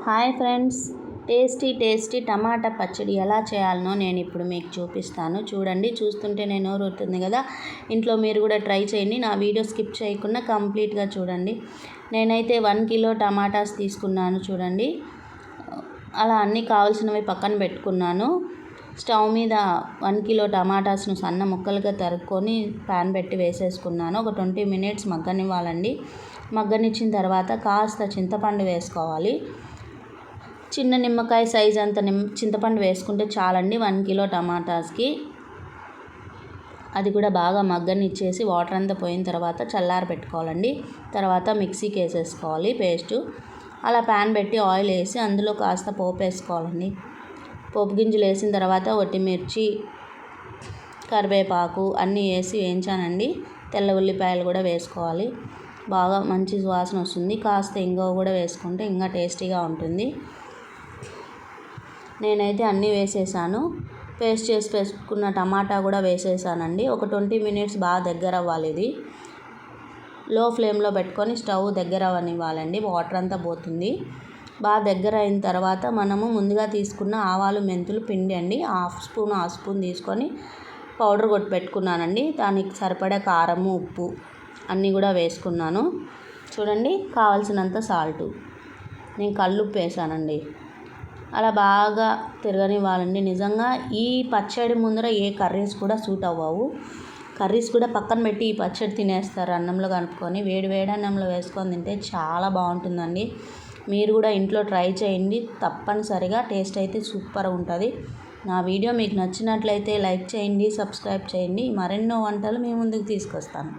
Hi friends, tasty టమాటా పచ్చడి ఎలా చేయాలనో నేను ఇప్పుడు మీకు చూపిస్తాను. చూడండి, చూస్తుంటేనే నోరు ఊరుతుంది కదా. ఇంట్లో మీరు కూడా ట్రై చేయండి. నా వీడియో స్కిప్ చేయకుండా కంప్లీట్గా చూడండి. నేనైతే 1 కిలో టమాటాస్ తీసుకున్నాను. చూడండి, అలా అన్నీ కావాల్సినవి పక్కన పెట్టుకున్నాను. స్టవ్ మీద 1 కిలో టమాటాస్ను సన్న ముక్కలుగా తరుక్కొని ప్యాన్ పెట్టి వేసేసుకున్నాను. ఒక 20 మినిట్స్ మగ్గనివ్వాలండి. మగ్గనిచ్చిన తర్వాత కాస్త చింతపండు వేసుకోవాలి. చిన్న నిమ్మకాయ సైజ్ అంత చింతపండు వేసుకుంటే చాలండి 1 కిలో టమాటాస్కి. అది కూడా బాగా మగ్గనిచ్చేసి వాటర్ అంతా పోయిన తర్వాత చల్లార పెట్టుకోవాలండి. తర్వాత మిక్సీకి వేసేసుకోవాలి పేస్టు. అలా ప్యాన్ పెట్టి ఆయిల్ వేసి అందులో కాస్త పోపు వేసుకోవాలండి. పోపు గింజలు వేసిన తర్వాత ఒట్టిమిర్చి, కరివేపాకు అన్నీ వేసి వేయించానండి. తెల్ల ఉల్లిపాయలు కూడా వేసుకోవాలి. బాగా మంచి వాసన వస్తుంది. కాస్త ఇంగువ కూడా వేసుకుంటే ఇంకా టేస్టీగా ఉంటుంది. నేనైతే అన్నీ వేసేసాను. పేస్ట్ చేసి వేసుకున్న టమాటా కూడా వేసేసానండి. ఒక 20 మినిట్స్ బాగా దగ్గర అవ్వాలి. ఇది లో ఫ్లేమ్లో పెట్టుకొని స్టవ్ దగ్గర అవ్వనివ్వాలండి. వాటర్ అంతా పోతుంది. బాగా దగ్గర అయిన తర్వాత మనము ముందుగా తీసుకున్న ఆవాలు మెంతులు పిండి అండి, హాఫ్ స్పూన్ తీసుకొని పౌడర్ కొట్టి పెట్టుకున్నానండి. దానికి సరిపడా కారము, ఉప్పు అన్నీ కూడా వేసుకున్నాను. చూడండి, కావాల్సినంత సాల్టు. నేను కల్లుప్పు వేసానండి. అలా బాగా తిరగనివ్వాలండి. నిజంగా ఈ పచ్చడి ముందర ఏ కర్రీస్ కూడా సూట్ అవ్వవు. కర్రీస్ కూడా పక్కన పెట్టి ఈ పచ్చడి తినేస్తారు అన్నంలో కలుపుకొని. వేడి అన్నంలో వేసుకొని తింటే చాలా బాగుంటుందండి. మీరు కూడా ఇంట్లో ట్రై చేయండి. తప్పనిసరిగా టేస్ట్ అయితే సూపర్ ఉంటుంది. నా వీడియో మీకు నచ్చినట్లయితే లైక్ చేయండి, సబ్స్క్రైబ్ చేయండి. మరెన్నో వంటలు మీ ముందుకు తీసుకొస్తాను.